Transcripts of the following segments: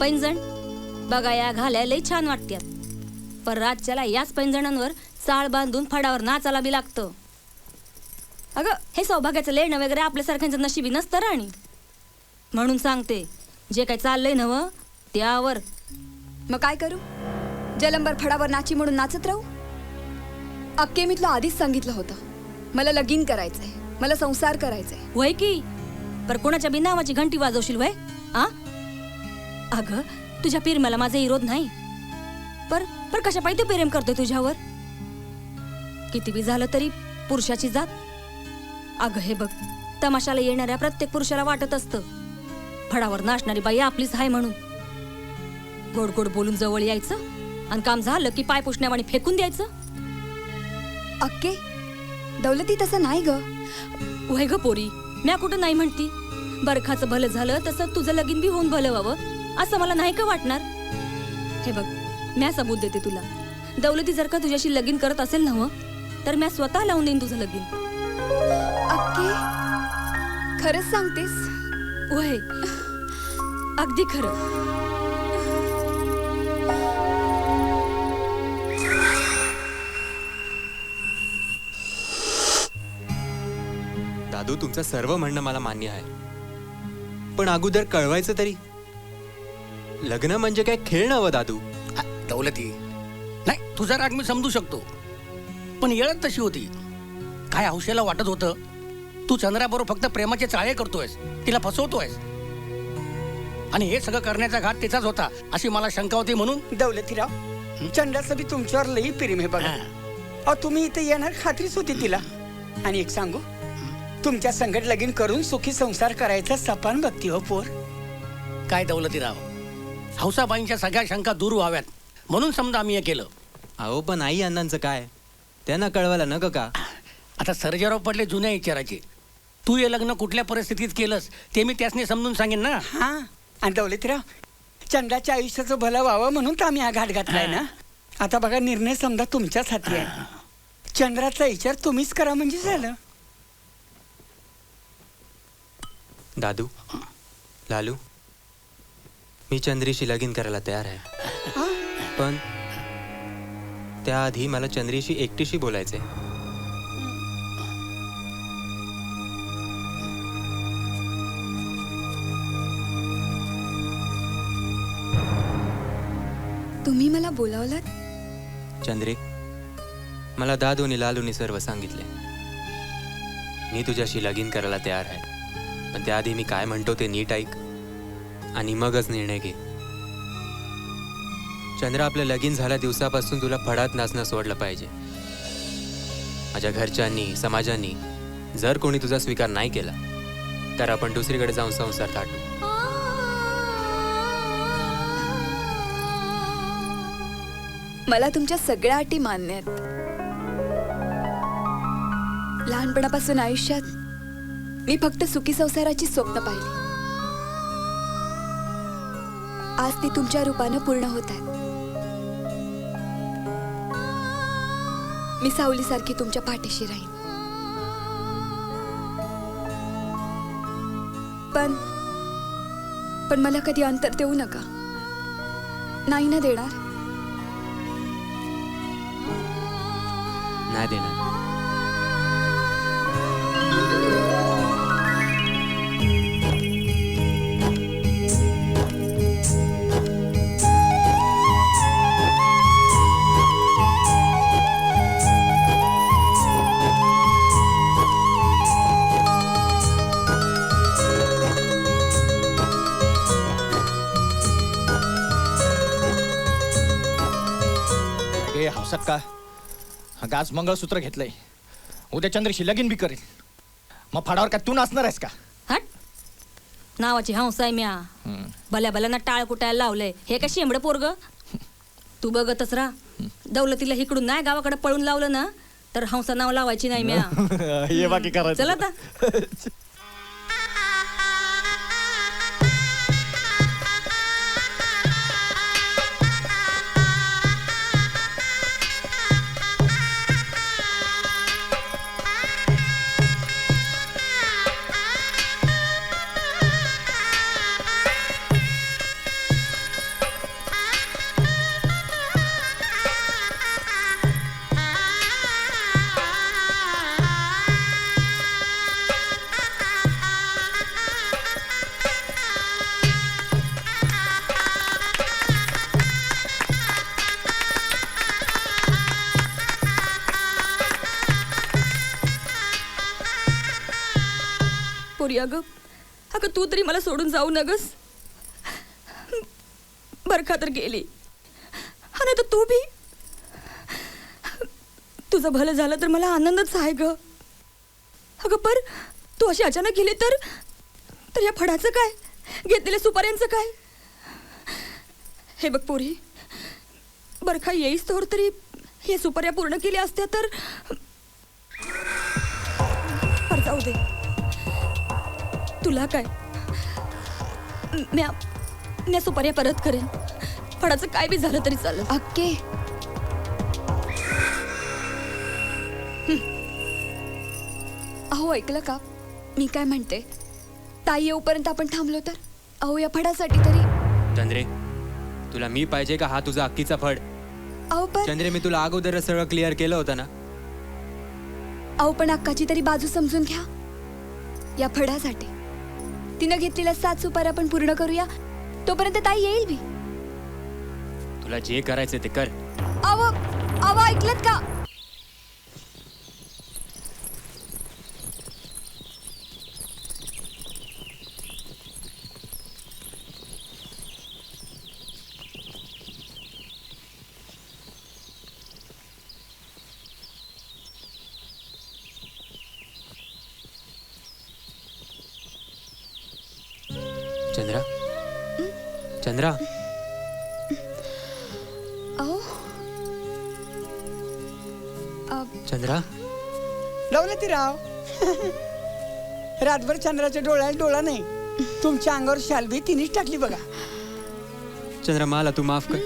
पैंजण बघा या घाल्या लई छान वाटत्यात, पण रातच्याला याच पैंजणांवर चाळ बांधून फडावर नाचाला बी लागतं. अगं हे सौभाग्याचं लेणं वगैरे आपल्यासारख्यांचं नशिबी नसतं राणी. म्हणून सांगते, जे काही चाललंय नवं त्यावर. मग काय करू? जलंबर फडावर नाची म्हणून नाचत राहू? अक्के मी तुला आधीच सांगितलं होतं, मला लगीन करायचंय, मला संसार करायचंय. वय की पर कोणाच्या बी नावाची घंटी वाजवशील वय? आ अगं तुझ्या पिरम्याला माझा विरोध नाही, पर पर कशा पाहिजे प्रेम करतोय तुझ्यावर? किती बी झालं तरी पुरुषाची जात. अगं हे बघ, तमाशाला येणाऱ्या प्रत्येक पुरुषाला वाटत असतं फडावर नाचणारी बाई आपलीच आहे म्हणून. गोड गोड बोलून जवळ यायचं आणि काम झालं की पाय पुसण्यावाणी फेकून द्यायचं. अक्के दौलती तसं नाही ग. वय ग पोरी, म्या कुठं नाही म्हणती. बरखाचं भलं झालं तसं तुझं लगीन बी होऊन भलं व्हावं असं मला नाही का वाटणार? हे बघ, म्या सबूत देते तुला. दौलती जर का तुझ्याशी लगीन करत असेल नव्ह तर म्या स्वतः लावून देईन तुझं लगीन. अक्के खरंच सांगतेस? वय अगदी खरं. दादू, तुमचं सर्व म्हणणं मला मान्य आहे, पण अगोदर कळवायचं तरी. लग्न म्हणजे काय खेळ नव्ह दादू. दौलती, नाही तुझा राग मी समजू शकतो, पण येळच तशी होती. काय हौशेला वाटत होतं तू चंद्राबरोबर फक्त प्रेमाचे चाळे करतोयस, तिला फसवतोयस, आणि हे सगळं करण्याचा घाट तिचाच होता अशी मला शंका होती. म्हणून दौलतीराव, चंद्राचं बी तुमच्यावर लई प्रेम आहे बघा. अहो तुम्ही इथे येणार खात्रीच होती तिला. आणि एक सांगू, तुमच्या संकट लगीन करून सुखी संसार करायचा सपान बघती हो पोर. काय दौलतीराव, हौसाबाईंच्या सगळ्या शंका दूर व्हाव्यात म्हणून समजा आम्ही हे केलं. अहो पण आई अण्णांचं काय, त्यांना कळवायला नको का? आता सर्जेराव पडले जुन्या विचाराचे. तू हे लग्न कुठल्या परिस्थितीत केलंस ते मी त्यासनी समजून सांगेन ना. हा, आणि दौलतीराव, चंद्राच्या आयुष्याचं भलं व्हावं म्हणून तर आम्ही हा घाट घातलाय ना. आता बघा, निर्णय समजा तुमच्याच हाती आहे. चंद्राचा विचार तुम्हीच करा म्हणजे झालं. दादू, लालू, मी चंद्रीशी लगीन करायला तयार आहे, पण त्याआधी मला चंद्रीशी एकटीशी बोलायचंय. तुम्ही मला बोलावलात? चंद्री, मला दादू आणि लालूनी सर्व सांगितले. मी तुझ्याशी लगीन करायला तयार आहे, पण त्याआधी मी काय म्हणतो ते नीट ऐक आणि मगच निर्णय घे. चंद्र, आपलं लगीन झाल्या दिवसापासून तुला फडात नाचणं सोडलं पाहिजे. माझ्या घरच्यांनी, समाजांनी जर कोणी तुझा स्वीकार नाही केला तर आपण दुसरीकडे जाऊन संसार थाटू. मला तुमच्या सगळ्या अटी मान्य आहेत. लहानपणापासून आयुष्यात मी फक्त सुखी संसाराची स्वप्न पाहिली. आज ती तुमच्या रूपानं पूर्ण होत आहेत. मी सावलीसारखी तुमच्या पाठीशी राहीन. पण मला कधी अंतर देऊ नका. नाही ना देणार? नाही देणार. सक्का, आज मंगळसूत्र घेतलंय, उद्या चंद्रशी लगीन बी करेल. मग फडावर काय तू नाचणार आहेस का? हट, नावाची हंस आहे म्या. भल्या भल्याना टाळ कुटायला लावलंय. हे काय शेंबड पोरग? तू बघतच राहा. दौलतीला इकडून नाही गावाकडे पळून लावलं ना तर हंसा नाव लावायची नाही म्या. हे बाकी करायचं. चल आता. पोरी, अगं अगं तू तरी मला सोडून जाऊ नगस. बरखा तर गेली आणि आता तू बी. तुझं भलं झालं तर मला आनंदच आहे ग. अगं पर तू अशी अचानक गेली तर या फडाचं काय, घेतलेल्या सुपाऱ्यांचं काय? हे बघ पोरी, बरखा येईस तोवर तरी हे सुपाऱ्या पूर्ण केल्या असत्या तर जाऊ दे. तुला काय, म्या सुपाऱ्या परत करेन. फडाचं काय बी झालं तरी चालेल. अक्के, अहो ऐकलं का मी काय म्हणते? ताई येऊपर्यंत आपण थांबलो तर? अहो या फडासाठी तरी. चंद्रे, तुला मी पाहिजे का हा तुझा अक्कीचा फड? अहो पण चंद्रे, मी तुला अगोदर सगळं क्लिअर केलं होतं ना. अहो पण अक्काची तरी बाजू समजून घ्या. या फडासाठी तिनं घेतलेल्या 7 सुपाऱ्या आपण पूर्ण करूया, तोपर्यंत ताई येईल बी. तुला जे करायचं ते कर. अहो अहो ऐकलत का? चंद्रा, चंद्रा, अहो चंद्रा. दौलतीराव, रातभर चंद्राच्या डोळ्याला डोळा नाही. तुमच्या अंगावर शालबी तिनेच टाकली बघा. चंद्रा, मला तू माफ कर.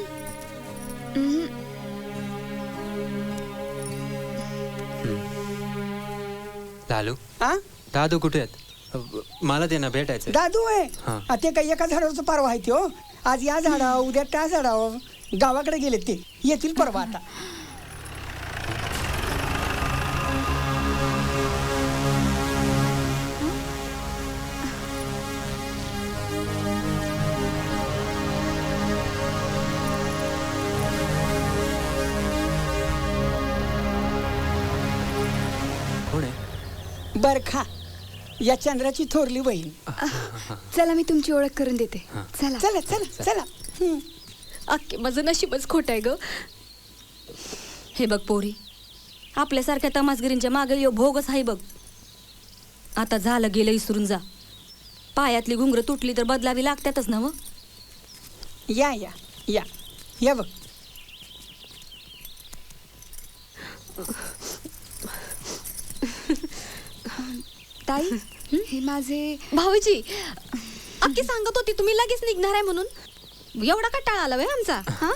लालू, हा दादू कुठे आहेत? मला त्यांना भेटायचं. दादू आहे. हा. ते काही एका झाडावरचं परवा आहे ते. हो, आज या झाडावर, उद्या त्या झाडावर. गावाकडे गेले ते, येतील परवा आता. कोण आहे? बरखा, या चंद्राची थोरली बहीण. चला मी तुमची ओळख करून देते. चला चला चला चला. अख्खे माझं नशीबच खोट आहे ग. हे बघ पोरी, आपल्यासारख्या तमासगिरींच्या मागे यो भोगच आहे बघ. आता झालं गेलं विसरून जा. पायातली घुंगरं तुटली तर बदलावी लागतातच ना. मग या या या या बघ. ताई, हे माझे भाऊजी, अक्की सांगत होती तुम्ही लगेच निघणार आहे म्हणून. एवढा का टाळ आला आमचा? हा,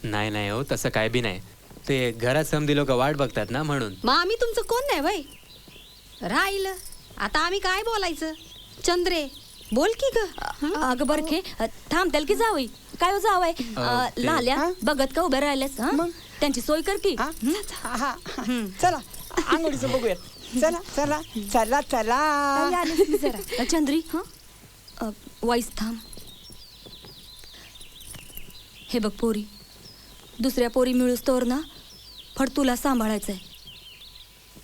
नाही नाही हो, तसं काय बी नाही. ते घरात समधी लोक वाट बघतात ना, म्हणून. मग आम्ही तुमचं कोण नाही वय राहिलं. आता आम्ही काय बोलायचं? चंद्रे बोल की ग. अगं बरखे, थांबताल की जावई? काय हो जावय? लाल्या हा? बघत का उभ्या राहिल्यास? हा? मग? त्यांची सोय कर की. हा हा चला आंघोळीचं बघूयात. चला चला चला चला. ताई आलीच मी जरा. चंद्री, हा वाईस थांब. हे बघ पोरी, दुसऱ्या पोरी मिळूस तोवर ना फड तुला सांभाळायचंय.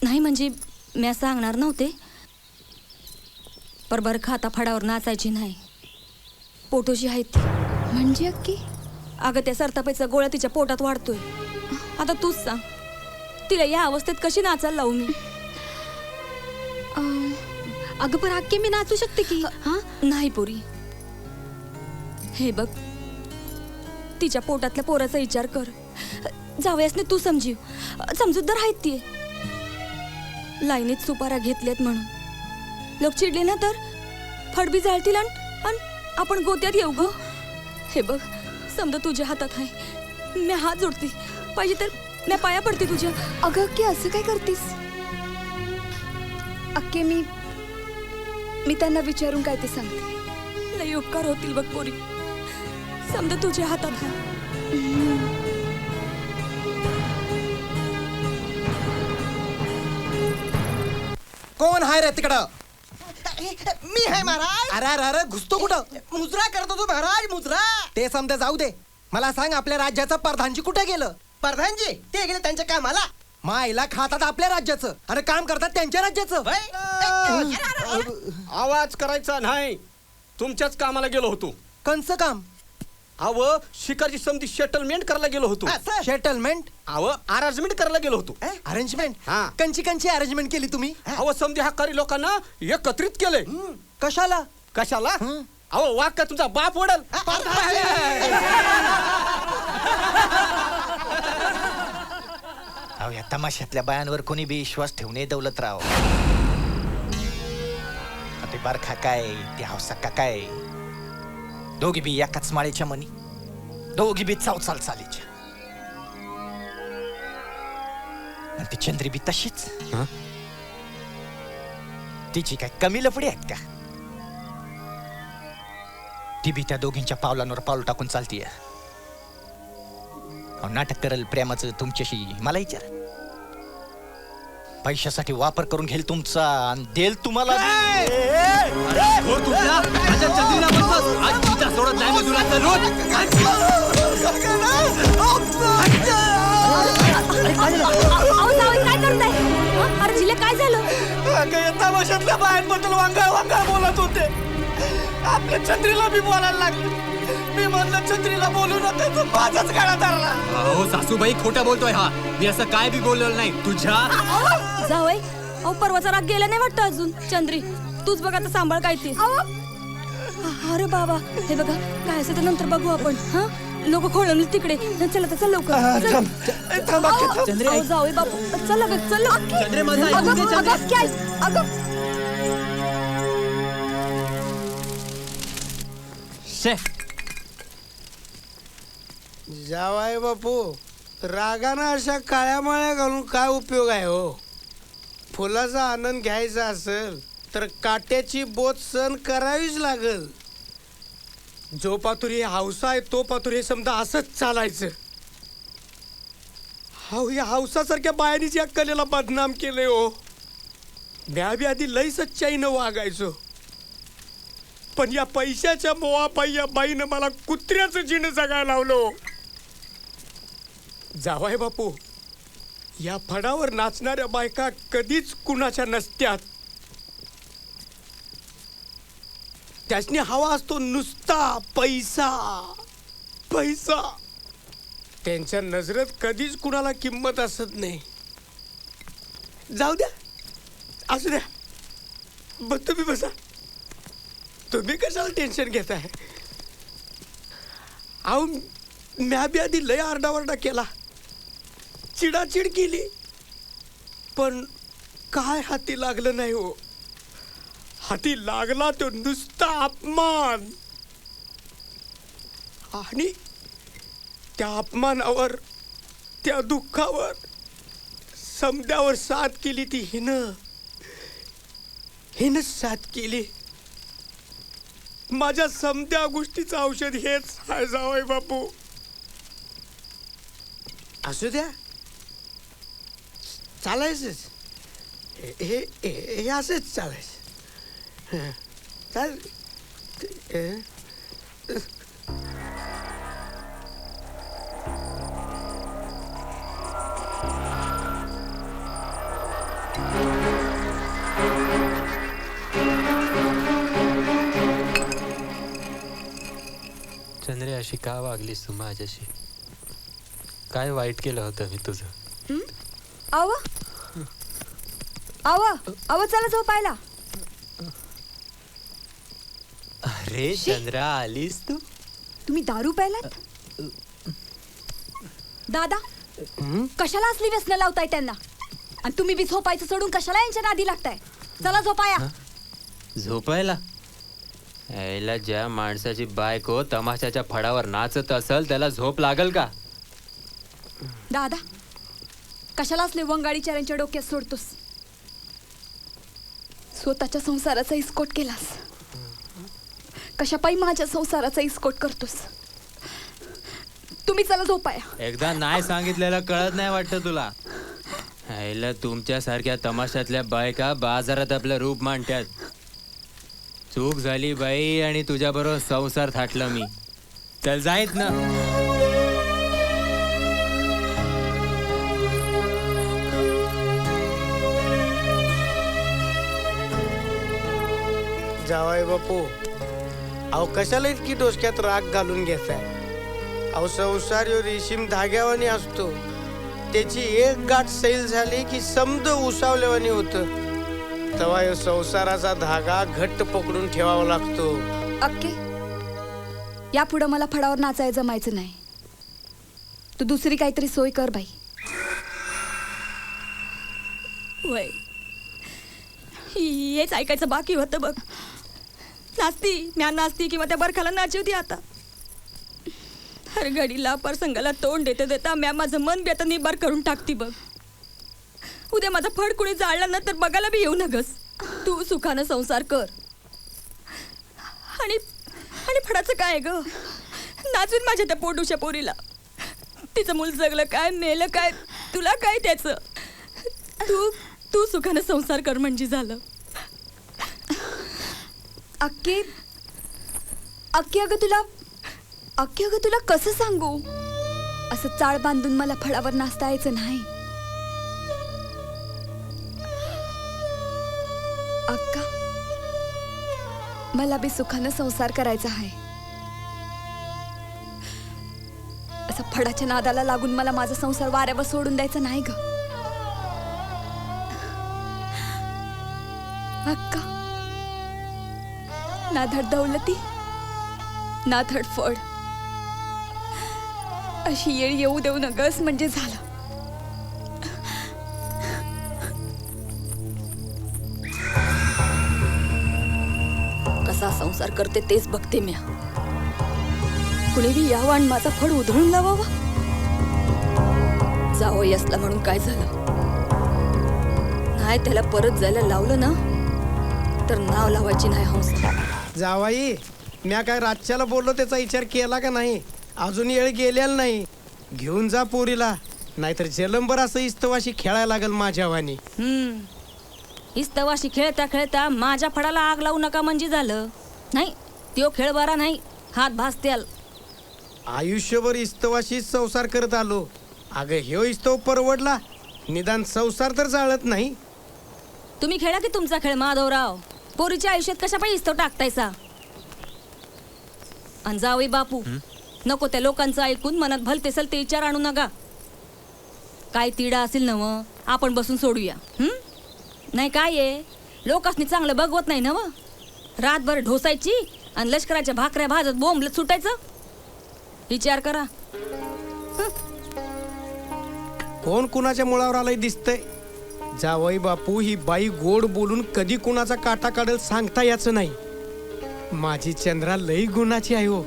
नाही म्हणजे मी सांगणार नव्हते, पर बरखा आता फडावर नाचायची नाही. पोटोशी आहे ती. म्हणजे अक्की? अगं त्या सरतापाईचा गोळा तिच्या पोटात वाढतोय. आता तूच सांग, तिला या अवस्थेत कशी नाचायला लावू मी? अगं पण अक्की मी नाचू शकते की. हा, नाही पोरी. हे बघ, तिच्या पोटातल्या पोराचा विचार कर. जावयासने तू समजीव. समजूतदार आहेत ती. लाईनीत सुपारा घेतलेत म्हणून लोक चिडले ना तर फडबी जाळतील आणि आपण गोत्यात येऊ ग. हे बघ, समजा तुझ्या हातात आहे. मी हात जोडते, पाहिजे तर मी पाया पडते तुझ्या. अगं अक्की, असं काय करतीस? अक्के, मी त्यांना विचारून काय ते सांगते. लई उपकार होतील बघ पोरी. समजा तुझ्या हातात आहे. कोण हाय रे तिकडं? मी आहे महाराज. अरे अरे अरे, घुसतो कुठं? मुजरा करतो तू महाराज, मुजरा. ते समजा जाऊ दे. मला सांग, आपल्या राज्याचं प्रधानजी कुठे गेलं? प्रधानजी ते गेले त्यांच्या कामाला. मायला खातात आपल्या राज्याचं आणि काम करतात त्यांच्या राज्याचं. आवाज करायचा नाही. तुमच्याच कामाला गेलो होतो. कंच काम अव शिकारची समधी सेटलमेंट करायला गेलो होतो. सेटलमेंट अव अरेंजमेंट करायला गेलो होतो. अरेंजमेंट हा. कंची अरेंजमेंट केली तुम्ही? अव समधी हक्कारी लोकांना एकत्रित केले. कशाला? कशाला? अहो वाघ का तुमचा बाप ओढल. अहो या तमाशातल्या बायांवर कोणी बी विश्वास ठेवणे दौलतराव. ते बारखा काय ते हौसा काय दोघी बी एकाच माळेच्या मनी, दोघी बी चाल चालीच्या. आणि ती चंद्री बी तशीच. तिची काय कमी लफडी आहेत का? ती बी त्या दोघींच्या पावलांवर पाऊल टाकून चालतीय. नाटक करल प्रेमाचं तुमच्याशी मला विचार. पैशासाठी वापर करून घेईल तुमचा आणि देल तुम्हाला. काय करताय? अरे झिले काय झालं? तमाशातल्या बायांबद्दल वांगाळ बोलत होते. आपल्या छत्रीला बी बोलायला लागले. मी म्हणलं छत्रीला बोलू नका, तू माझाच गाडा धरला. अहो सासूबाई खोटं बोलतोय हा. मी असं काय बी बोललेलं नाही. तुझ्या जावई, अहो परवाचा राग गेला नाही वाटतं अजून. चंद्री तूच बघ आता सांभाळ काय ते. अरे बाबा हे बघा काय असं ते नंतर बघू आपण. हा लोक खोळंबली तिकडे. चला तर चल लवकर. जावई बापू चल ग चल. जावाय बापू रागानं अशा काळ्या माळ्या घालून काय उपयोग आहे हो. फुलाचा आनंद घ्यायचा असेल तर काट्याची बोत सण करावीच लागल. जो पातुरी हौसा आहे तो पातुरी समजा असंच चालायचं. या हौसासारख्या बायांनीच या कलेला बदनाम केले हो. म्या बी आधी लई सच्चाईनं वागायचो, पण या पैशाच्या मोहापायी या बाईनं मला कुत्र्याचं जीण जगायला लावलं. जावाय बापू या फडावर नाचणाऱ्या बायका कधीच कुणाच्या नसत्यात. त्यासनी हवा असतो नुसता पैसा पैसा. त्यांच्या नजरेत कधीच कुणाला किंमत असत नाही. जाऊ द्या असू द्या. तुम्ही बसा. तुम्ही कशाला टेन्शन घेताय? अहो म्या बी आधी लय आरडावरडा केला, चिडाचिड केली, पण काय हाती लागलं नाही हो. हाती लागला तो नुसता अपमान. आणि त्या अपमानावर त्या दुःखावर समद्यावर साथ केली ती हिनं साथ केली. माझ्या समद्या गोष्टीचं औषध हेच आहे जावई बापू. असू द्या चालायचंच. हे असंच चालायचं. चाल चंद्रे अशी का वागलीस तू माझ्याशी? काय वाईट केलं होतं मी तुझं? आव आव आव चला झोपायला. अरे चंद्रा आलीस तू. तुम्ही दारू प्यायलात? दादा कशाला असली व्यसनं लावताय त्यांना? आणि तुम्ही बी झोपायचं सोडून कशाला यांच्या नादी लागताय? चला झोपाया. झोपायला? यायला ज्या माणसाची बायको तमाशाच्या फडावर नाचत असेल त्याला झोप लागल का? दादा कशाला असले वंगाडीचाऱ्यांच्या डोक्यात सोडतोस? स्वतःच्या संसाराचा इस्कोट केलास. कशापायी माझ्या संसाराचा इस्कोट करतोस? तुम्ही चला झोपाया. एकदा नाही सांगितलेलं कळत नाही वाटतं तुला? यायला तुमच्यासारख्या तमाशातल्या बायका बाजारात आपलं रूप मांडतात. चूक झाली बाई आणि तुझ्याबरोबर संसार थाटला मी. चल जाईत ना. जावाय बापू, अहो कशाला इतकी डोसक्यात राग घालून घेताय? अहो संसार यो रेशीम धाग्यावानी असतो, त्याची एक गाठ सैल झाली की समद उसावल्यावानी होतं. तेव्हा यो संसाराचा धागा घट्ट पकडून ठेवावा लागतो. अक्के, यापुढं मला फडावर नाचायला जमायचं नाही. तू दुसरी काहीतरी सोय कर बाई. वय हेच ऐकायचं बाकी होतं बघ. नाचती म्या नाचती किंवा त्या बरखाला नाचवती आता. हर घडीला प्रसंगाला तोंड देता देता म्या माझं मन बी आता निबार करून टाकती बघ. उद्या माझा फड कुणी जाळला ना तर बघायला बी येऊ नगस. तू सुखानं संसार कर. आणि आणि फडाचं काय ग, नाचून माझ्या त्या पोटूच्या पोरीला. तिचं मूल जगलं काय मेलं काय तुला काय त्याचं. तू तू सुखानं संसार कर म्हणजे झालं. अक्के अक्के अगं तुला कसं सांगू, असं चाळ बांधून मला फळावर नाचता यायचं नाही. अक्का, मला बी सुखानं संसार करायचा आहे. असं फडाच्या नादाला लागून मला माझा संसार वाऱ्यावर सोडून द्यायचा नाही ग. अक्का, ना धड दौलती ना धड फड, अशी येळ येऊ देऊ नगस म्हणजे झालं. कसा संसार करते तेच बघते म्या. कुणी बी यावं आणि माझा फड उधळून लावावा. जावई असला म्हणून काय झालं, नाही त्याला परत जायला लावलं ना तर नाव लावायची नाही हंसा. जावाई, म्या काय रातच्याला बोललो त्याचा विचार केला का नाही? अजून येळ गेलेला नाही. घेऊन जा पोरीला, नाहीतर जलंबर असं इस्तवाशी खेळायला लागल माझ्यावानी. इस्तवाशी खेळता खेळता माझ्या फडाला आग लावू नका म्हणजे झालं. नाही त्यो खेळ बरा नाही, हात भासत्याल. आयुष्यभर इस्तवाशी संसार करत आलो. अगं ह्यो इस्तव परवडला, निदान संसार तर जाळत नाही. तुम्ही खेळा की तुमचा खेळ माधवराव. पोरीच्या आयुष्यात कशा पाहिजे इस्तव टाकतायसा. आणि जावई बापू, नको त्या लोकांचं ऐकून मनात भलते सलते विचार आणू नका. काय तिडा असेल नव आपण बसून सोडूया. नाही काय आहे, लोकांनी चांगलं बघवत नाही नव. रातभर ढोसायची आणि लष्कराच्या भाकऱ्या भाजत बोंबलत सुटायचं. विचार करा. कोण कुणाच्या मुळावर आलंय दिसतंय. जावई बापू, ही बाई गोड बोलून कधी कुणाचा काटा काढेल सांगता याचं नाही. माझी चंद्रा लई गुणाची आहे हो.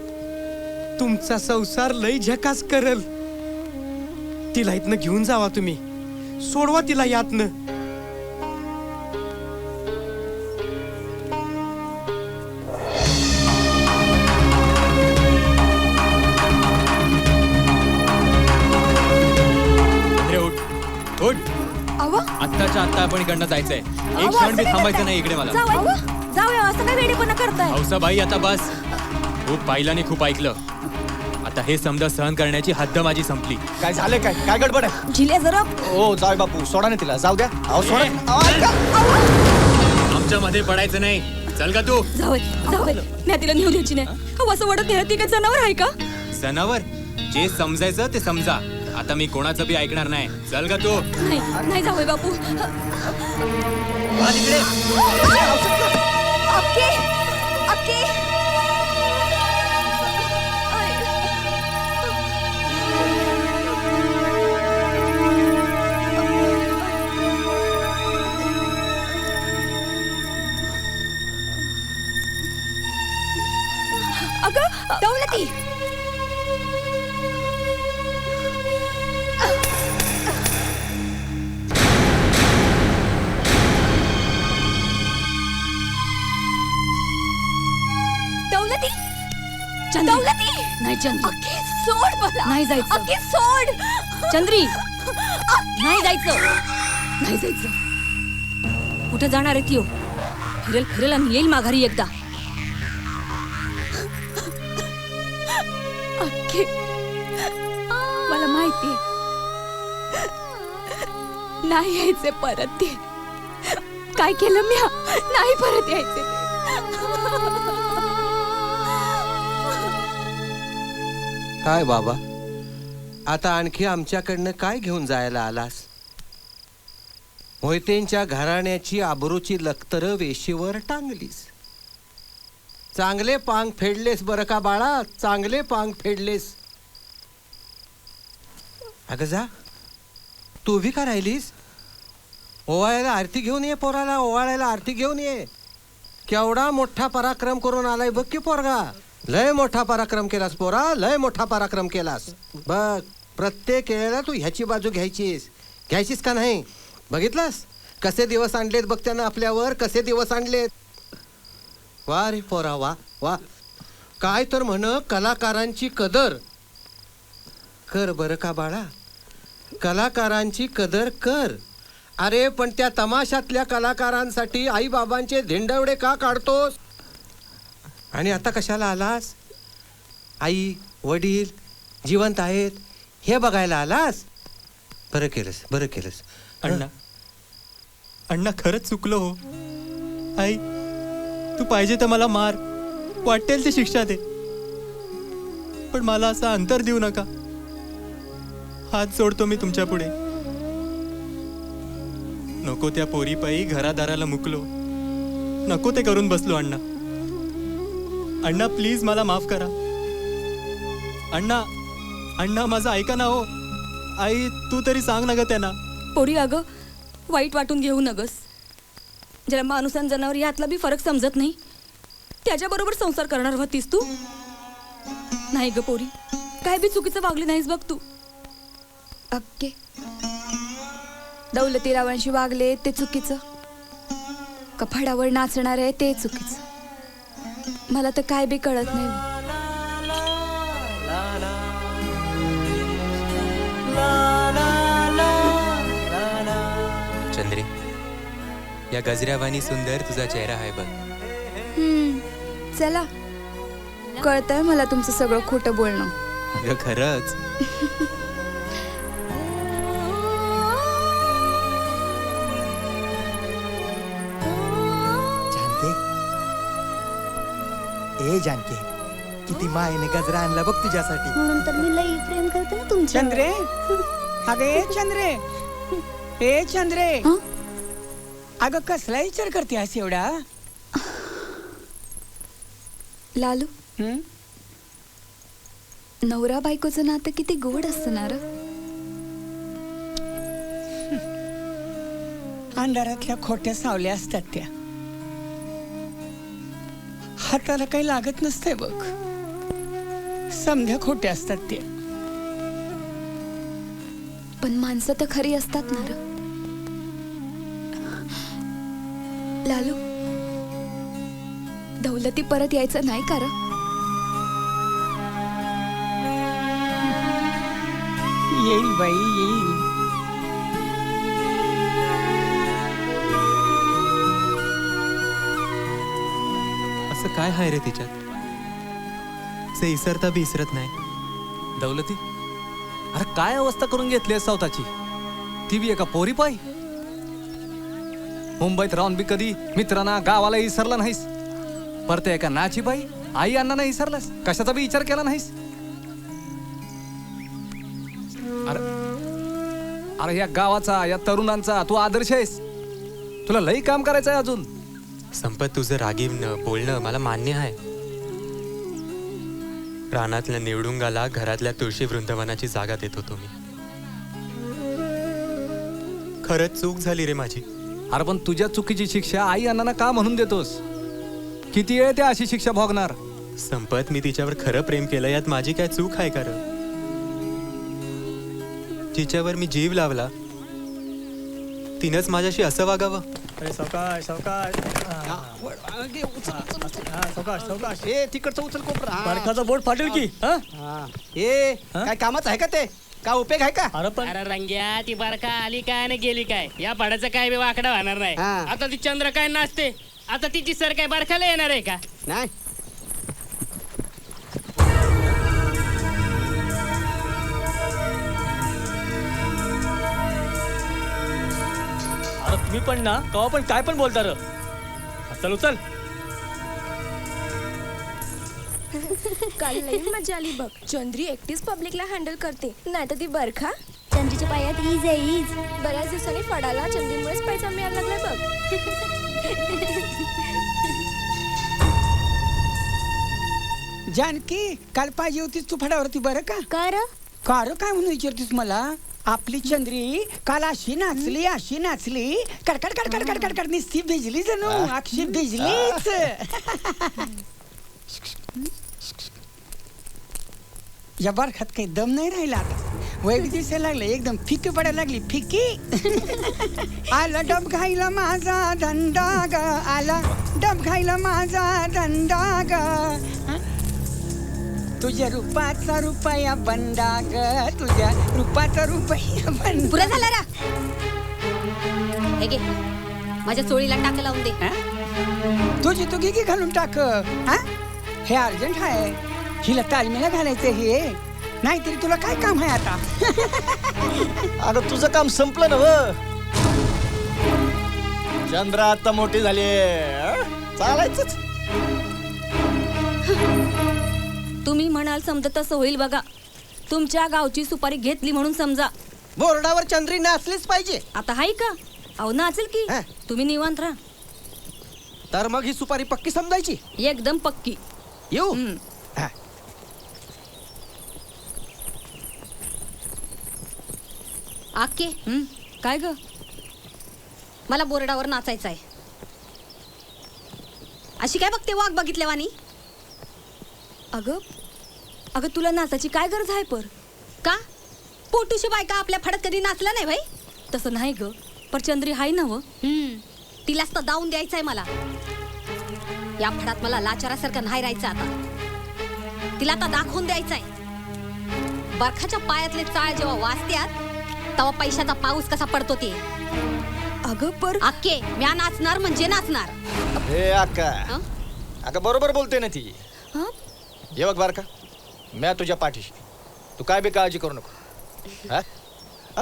तुमचा संसार लई झकास करल. तिला इथनं घेऊन जावा तुम्ही, सोडवा तिला यातनं. आत्ताच्या आत्ता आपण इकडनं जायचंय. एक क्षण बी थांबायचं नाही इकडे मला. जाऊया असं काय वेडेपणा करताय. हौसाबाई आता बस. खूप पाहिलं आणि खूप ऐकलं. आता हे समजा सहन करण्याची हद्द माझी संपली. काय झालं, काय काय गडबड आहे? झिल्या जरा. ओ जाय बापू, सोडा ना तिला, जाऊ द्या. अहो सोडा. आमच्या मध्ये पडायचं नाही. चल का तू. जावई मी तिला नेऊ द्यायची नाही. असं वाटत नाही ती काय जनावर आहे का. जनावर जे समजायचं ते समजा. आता मी कोणाचं बी ऐकणार नाही. चल का तू. नाही जावई बापू. अक्के, अक्के. अगं दौलती. दौलती नाही चंद्री. अक्के सोड मला. नाही जायचं. अक्के सोड. चंद्री नाही जायचं. नाही जायचं. कुठे जाणार आहे ती. फिरेल फिरेल आणि येईल माघारी एकदा. अक्के, मला माहिती नाही यायचे परत. ते काय केलं मी, नाही परत यायचे. काय बाबा, आता आणखी आमच्याकडनं काय घेऊन जायला आलास? मोहितेंच्या घराण्याची आबरूची लखतर वेशीवर टांगलीस. चांगले पांग फेडलेस बरं का बाळा, चांगले पांग फेडलेस. अगं जा, तू उभी का राहिलीस? ओवाळायला आरती घेऊन ये पोराला, ओवाळायला आरती घेऊन ये. केवढा मोठा पराक्रम करून आलाय बघ की पोरगा. लय मोठा पराक्रम केलास पोरा, लय मोठा पराक्रम केलास. बघ, प्रत्येक वेळेला तू ह्याची बाजू घ्यायचीस का नाही? बघितलंस कसे दिवस आणलेत बघ त्यानं आपल्यावर, कसे दिवस आणलेत. वा रे पोरा, वा वा. काय तर म्हण, कलाकारांची कदर कर बरं का बाळा, कलाकारांची कदर कर. अरे पण त्या तमाशातल्या कलाकारांसाठी आई बाबांचे धेंडवडे का काढतोस? आणि आता कशाला आलास? आई वडील जिवंत आहेत हे बघायला आलास? बरं केलंस. अण्णा, अण्णा खरंच चुकलो हो. आई, तू पाहिजे तर मला मार, वाटेल ती शिक्षा दे, पण मला असं अंतर देऊ नका. हात जोडतो मी तुमच्या पुढे. नको त्या पोरीपायी घरादाराला मुकलो, नको ते करून बसलो. अण्णा, अण्णा प्लीज मला माफ करा. अण्णा माझं ऐका ना हो. आई तू तरी सांग ना ग त्यांना. पोरी अगं, वाईट वाटून घेऊ नगस. ज्याला माणूस आणि जनावर यातला बी फरक समजत नाही, त्याच्याबरोबर संसार करणार होतीस तू? नाही ग पोरी, काय बी चुकीचं वागली नाहीस बघ तू. अक्के, दौलतीरावांशी वागले ते चुकीचं, कफाडावर नाचणार आहे ते चुकीचं. मला तर काय बी कळत नाही. चंद्रे, या गजऱ्यावानी सुंदर तुझा चेहरा आहे बघ. चला, कळतंय मला तुमचं सगळं खोटं बोलणं. अगं खरंच. ए जानके, किती मायेने गजरा आणला बघ तुझ्यासाठी. म्हणून तर मी लई प्रेम करते ना तुमच्या. चंद्रे, अगं ए चंद्रे, अगं कसला विचार करते आज एवढा? लालू, नवरा बायकोचं नातं किती गोड असतं ना र. अंधारातल्या खोट्या सावल्या असतात त्या, हाताला काही लागत नसतंय बघ. समध्या खोट्या असतात त्या. पण माणसं तर खरी असतात ना र. लालू, दौलती परत यायचं नाही का र? येईल बाई, येईल. असं काय आहे रे तिच्यात, से इसरता बी इसरत नाही. दौलती, अरे काय अवस्था करून घेतली स्वतःची, ती बी एका पोरी पायी. मुंबईत राहून बी कधी मित्रांना गावाला विसरला नाहीस, परत एका नाची बाई आई अण्णा नाही विसरलास, कशाचा बी विचार केला नाहीस. अरे या गावाचा, या तरुणांचा तू आदर्श आहेस. तुला लई काम करायचं आहे अजून. संपत, तुझं रागीवणं बोलणं मला मान्य आहे. रानातल्या निवडुंगाला घरातल्या तुळशी वृंदावनाची जागा देत होतो मी. खरंच चूक झाली रे माझी. अरे पण तुझ्या चुकीची शिक्षा आई अण्णांना का म्हणून देतोस? किती वेळ त्या अशी शिक्षा भोगणार? संपत, मी तिच्यावर खरं प्रेम केलं, यात माझी काय चूक आहे का र? जिच्यावर मी जीव लावला तिनंच माझ्याशी असं वागावं? सावकाश सावकाश सावकाश. ए तिकडचं उचल कोपरा. बरखाचा बोट फाटेल की. ए काय कामाचं आहे का ते? का उपयोग आहे का? अरे रंग्या, ती बरका आली काय आणि गेली काय, या पाड्याचा काय बी वाकडा होणार नाही. आता ती चंद्र काय नाचते, आता तिची सर काय बरखाला येणार आहे का? नाही. अरे तुम्ही पण ना कवा पण काय पण बोलता र. चल उचल. काल लई मजा आली बघ. चंद्री एकटीच पब्लिकला हँडल करते, नाही तर ती बरखा चंद्रीच्या पायात ईज आहे ईज. बऱ्याच दिवसांनी फडाला चंद्रीमुळेच पैसा मिळायला लागलाय बघ. जानकी काल पाहिजे होतीस तू फडावरती बरं का? कर कार काय म्हणून विचारतीस मला? आपली चंद्री काल अशी नाचली कडकड कडकड कडकड कडकड निस्ती भिजली जणू अक्षी भिजलीच. या बारखात काही दम नाही राहिला आता. वय दिसायला लागलं एकदम फिकी पडायला लागली फिकी. आला डब खायला माझा धंदा ग, आला डब खायला माझा धंदा ग. तुझ्या रूपाचा रुपया बंदा ग, तुझ्या रूपाचा रुपया बंदा. पुरा झाला रा. हे घे माझ्या चोळीला टाक लावून दे. तुझी तू घे घालून टाक. हा हे अर्जंट आहे, हिला तालमीला घालायचं हे, नाहीतरी तुला काय काम आहे आता? अगं तुझं काम संपलं ना व. चंद्रा आता मोठी झाली, चालायचंच. तुम्ही म्हणाल समजा तसं होईल बघा. तुमच्या गावची सुपारी घेतली म्हणून समजा. बोर्डावर चंद्री नाचलीच पाहिजे. आता हाय का? अहो नाचेल की. तुम्ही निवांत राहा. तर मग ही सुपारी पक्की समजायची. एकदम पक्की. येऊ. आके काय ग? मला बोर्डावर नाचायचं आहे. अशी काय बघते वाघ बघितल्या वाणी? अगं अगं तुला नाचायची काय गरज आहे पर? का पोटूशी बायका आपल्या फडात कधी नाचला नाही भाई? तसं नाही ग, पर चंद्री हाय ना व. तिलाच तर दावून द्यायचंय मला. या फडात मला लाचारासारखं नाही राहायचं आता. तिला आता दाखवून द्यायचंय. बरखाच्या पायातले चाळ जेव्हा वाजत्यात तेव्हा पैशाचा पाऊस कसा पडतो ते. अगं पर आके म्या नाचणार म्हणजे नाचणार. हे अक्का, अगं बरोबर बोलते ना ती. ये बघ बारका, म्या तुझ्या पाठीशी, तू काय बी काळजी करू नको.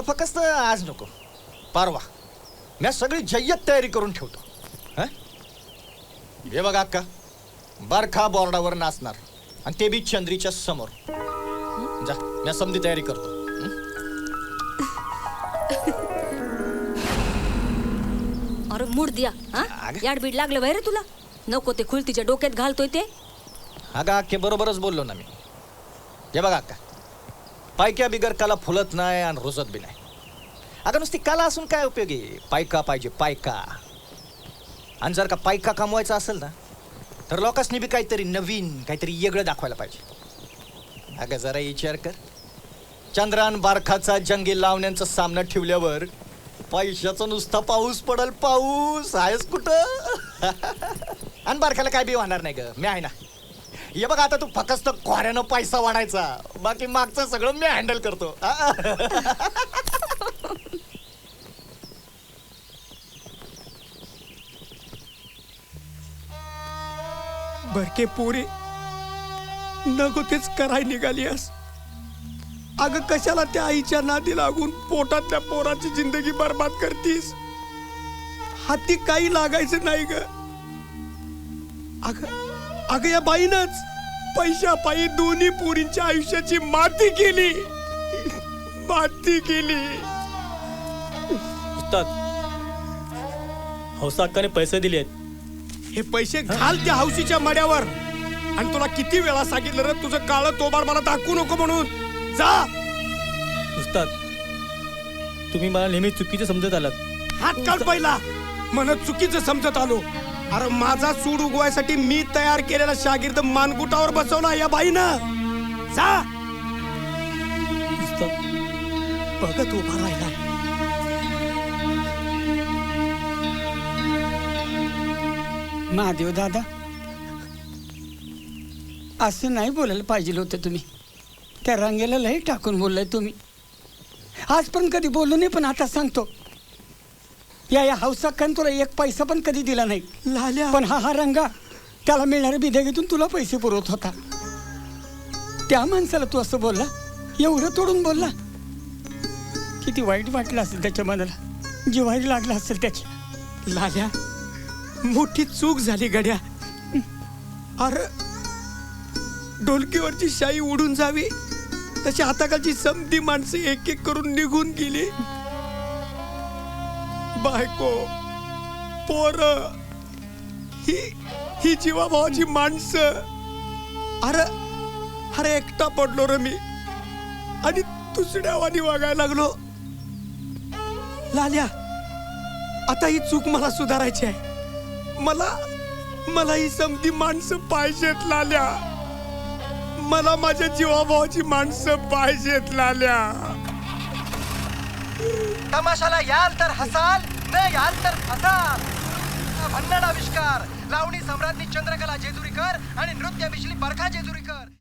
फक्त आज नको, परवा म्या सगळी जय्यत तयारी करून ठेवतो. हे बघ अक्का, बारखा बोर्डावर नाचणार आणि ते बी चंद्रीच्या समोर. जा, म्या समधी तयारी करतो. अरे मूड द्या. याडबीड लागलं बाहेर तुला. नको ते खुलतीच्या डोक्यात घालतोय ते. अगं अख्खे बरोबरच बोललो ना मी. हे बघा अक्का, पायक्या बिगर कला फुलत नाही आणि रुजत बी नाही. अगं नुसती कला असून काय उपयोगी? पायका पाहिजे, पायका. आणि जर का पायका कमवायचा असेल ना, तर लोकांनी बी काहीतरी नवीन, काहीतरी वेगळं दाखवायला पाहिजे. अगं जरा विचार कर, चंद्रान बारखाचा जंगी लावण्यांचा सामना ठेवल्यावर पैशाचा नुसता पाऊस पडल, पाऊस आहेच कुठं. आणि बारखाला काय बी होणार नाही ग, मी आहे ना. हे बघ आता तू फक्त खोऱ्यानं पैसा वाढायचा, बाकी मागचं सगळं मी हँडल करतो. बरके पोरे, नको तेच कराय निघालीस. अगं कशाला त्या आईच्या नादी लागून पोटातल्या पोराची जिंदगी बर्बाद करतीस? हाती काही लागायचं नाही ग. अगं या बाईनच पैशा पायी दोन्ही पोरींच्या आयुष्याची माती केली. उस्ताद, हौसाक्काने पैसे दिलेत. हे पैसे घाल त्या हौशीच्या मड्यावर. आणि तुला किती वेळा सांगितलं रे, तुझं काळं तोबार मला दाखवू नको म्हणून. जा. उस्ताद, तुम्ही मला नेहमी चुकीचं समजत आलात. हात काढ पहिला. म्हणत चुकीचं समजत आलो. अरे माझा सूड उगवायसाठी मी तयार केलेला शागिर्द मानगुटावर बसवला या बाईनं. जा. बघत उभा राहिला. महादेव दादा, असं नाही बोलायला पाहिजे होतं तुम्ही. त्या रांगेला लई टाकून बोललाय तुम्ही. आजपर्यंत कधी बोललो नाही, पण आता सांगतो, या हौसाक्कान तुला एक पैसा पण कधी दिला नाही. पण हा रंगा त्याला मिळणाऱ्या बिदेगीतून तुला पैसे पुरवत होता. त्या माणसाला तू असं बोलला, एवढं तोडून बोलला. किती वाईट वाटलं असेल त्याच्या मनाला, जिव्हारी लागला असेल त्याच्या. लाल्या, मोठी चूक झाली गड्या. अरे ढोलकीवरची शाई उडून जावी तशी हाताखालची समधी माणसं एक एक करून निघून गेली. बायको पोर ही जीवाभावाची माणसं. अरे अरे एकटा पडलो रे मी आणि दुसऱ्यावानी वागायला लागलो. लाल्या आता ही चूक मला सुधारायची आहे. मला ही समधी माणसं पाहिजेत लाल्या. मला माझ्या जीवाभावाची माणसं पाहिजेत लाल्या. तमाशाला याल तर हसाल, न याल तर फसाल. भन्नाड आविष्कार लावणी सम्राज्ञी चंद्रकला जेजुरीकर आणि नृत्य मिश्री बरखा जेजुरीकर.